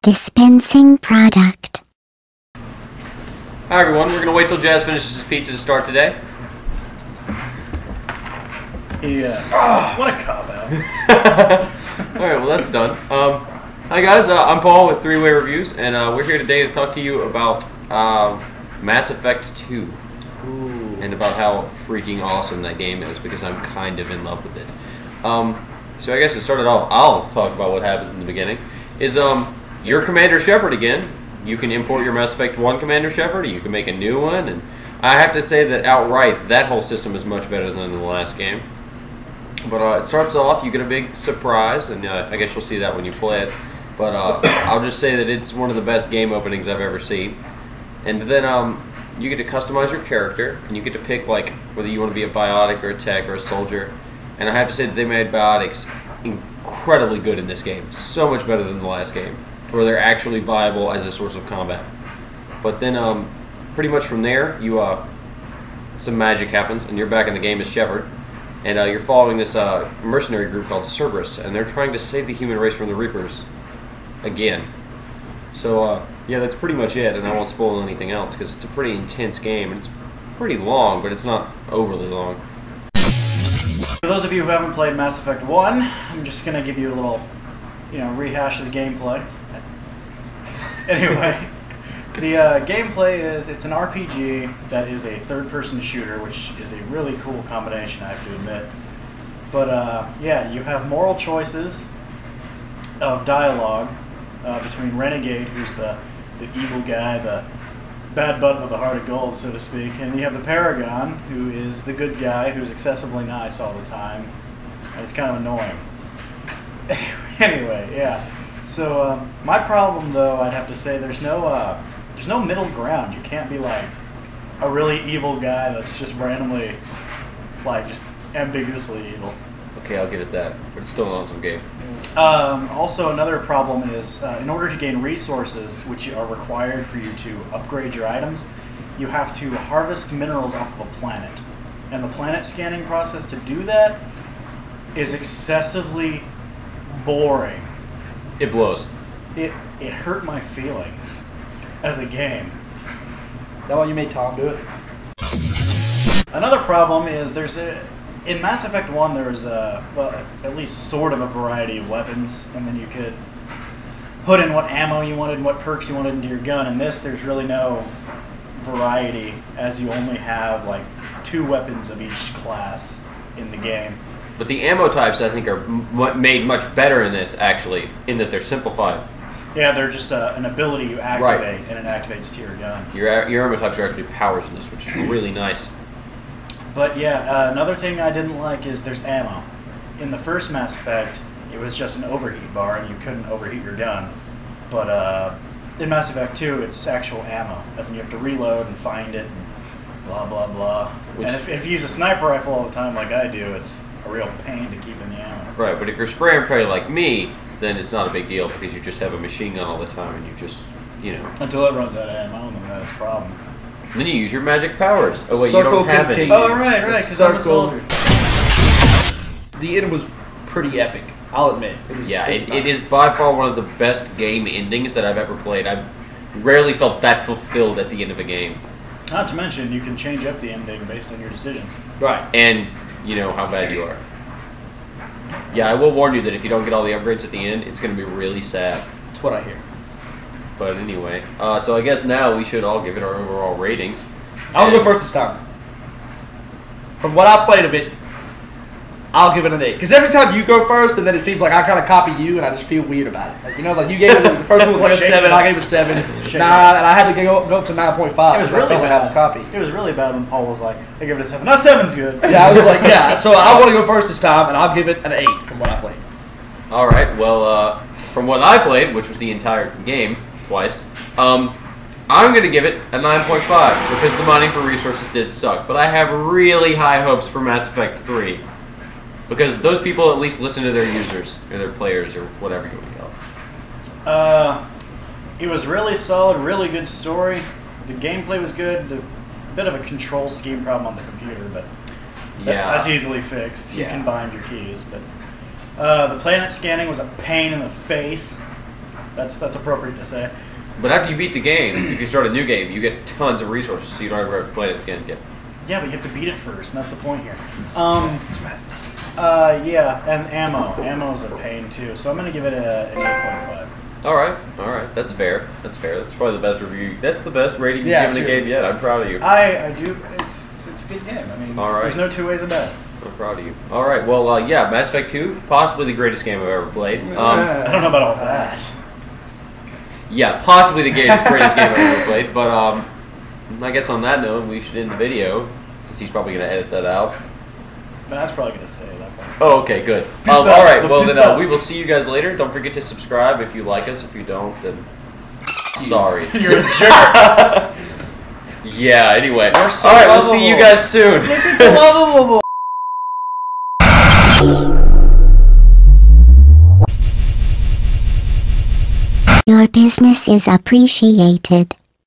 Dispensing product. Hi everyone, we're going to wait till Jazz finishes his pizza to start today. What a cop-out. Alright, well that's done. Hi guys, I'm Paul with ThreeWayReviews, and we're here today to talk to you about Mass Effect 2. Ooh. And about how freaking awesome that game is, because I'm kind of in love with it. So I guess to start it off, I'll talk about what happens in the beginning. You're Commander Shepard again. You can import your Mass Effect 1 Commander Shepard, or you can make a new one, and I have to say that outright, that whole system is much better than the last game. But it starts off, you get a big surprise, and I guess you'll see that when you play it. But I'll just say that it's one of the best game openings I've ever seen. And then you get to customize your character, and you get to pick like whether you want to be a biotic or a tech or a soldier. And I have to say that they made biotics incredibly good in this game, so much better than the last game, where they're actually viable as a source of combat. But then pretty much from there, some magic happens, and you're back in the game as Shepard, and you're following this mercenary group called Cerberus, and they're trying to save the human race from the Reapers again. So yeah, that's pretty much it, and I won't spoil anything else because it's a pretty intense game, and it's pretty long, but it's not overly long. For those of you who haven't played Mass Effect 1, I'm just going to give you a little, rehash of the gameplay. Anyway, the gameplay is, it's an RPG that is a third-person shooter, which is a really cool combination, I have to admit. But yeah, you have moral choices of dialogue between Renegade, who's the evil guy, the bad bud with a heart of gold, so to speak, and you have the Paragon, who is the good guy, who's excessively nice all the time, and it's kind of annoying. Anyway, yeah. So my problem, though, I'd have to say, there's no middle ground. You can't be like a really evil guy that's just randomly, like, just ambiguously evil. Okay, I'll get at that, but it's still an awesome game. Also, another problem is, in order to gain resources, which are required for you to upgrade your items, you have to harvest minerals off of a planet. And the planet scanning process to do that is excessively boring. It blows. It hurt my feelings as a game. Is that why you made Tom do it? Another problem is in Mass Effect 1 there was well, at least sort of a variety of weapons, and then you could put in what ammo you wanted and what perks you wanted into your gun. In this, there's really no variety, as you only have like 2 weapons of each class in the game. But the ammo types, I think, are made much better in this, actually, in that they're simplified. Yeah, they're just an ability you activate, right, and it activates to your gun. Your ammo types are actually powers in this, which is really nice. But yeah, another thing I didn't like is there's ammo. In the first Mass Effect, it was just an overheat bar, and you couldn't overheat your gun. But in Mass Effect 2, it's actual ammo, as in you have to reload and find it, and blah blah blah. And if you use a sniper rifle all the time like I do, it's a real pain to keep in the ammo. Right, but if you're spray and pray like me, then it's not a big deal because you just have a machine gun all the time and you just, Until it runs out of ammo, then that's a problem. Then you use your magic powers. Oh wait, Circle you don't have any. continues. Oh right, because I'm a soldier. The end was pretty epic, I'll admit. It is by far one of the best game endings that I've ever played. I've rarely felt that fulfilled at the end of a game. Not to mention, you can change up the ending based on your decisions. Right. And you know how bad you are. Yeah, I will warn you that if you don't get all the upgrades at the end, it's going to be really sad. That's what I hear. But anyway, so I guess now we should all give it our overall ratings. I'll go first this time. From what I played of it, I'll give it an 8. Because every time you go first, and then it seems like I kind of copy you, and I just feel weird about it. Like, you gave it, the first one was like a 7, I gave it a 7. And I had to go up to 9.5. It was really bad. Copy. It was really bad when Paul was like, I give it a 7. No, 7's good. Yeah, I was like, yeah. So I want to go first this time, and I'll give it an 8 from what I played. Alright, well, from what I played, which was the entire game, twice, I'm going to give it a 9.5 because the mining for resources did suck. But I have really high hopes for Mass Effect 3 because those people at least listen to their users or their players or whatever you want to call it. It was really solid, really good story. The gameplay was good. The bit of a control scheme problem on the computer, but that's easily fixed. You can bind your keys, but the planet scanning was a pain in the face. That's appropriate to say. But after you beat the game, if you start a new game, you get tons of resources, so you don't ever have to play this again. Yeah, but you have to beat it first, and that's the point here. Yeah, and ammo. Ammo's a pain too, so I'm gonna give it an 8.5. All right, that's fair. That's probably the best review. That's the best rating you've given a game yet. I'm proud of you. I do. It's a good game. I mean, all right. There's no two ways about it. I'm proud of you. All right, well, yeah, Mass Effect 2, possibly the greatest game I've ever played. I don't know about all that. Yeah, possibly the greatest game I've ever played. But I guess on that note, we should end the video since he's probably gonna edit that out. That's probably gonna say that point. Oh, okay, good. All right, well then we will see you guys later. Don't forget to subscribe if you like us. If you don't, then sorry. You're a jerk. Yeah. Anyway. We're so all right, lovable. we'll see you guys soon. Lovable. Your business is appreciated.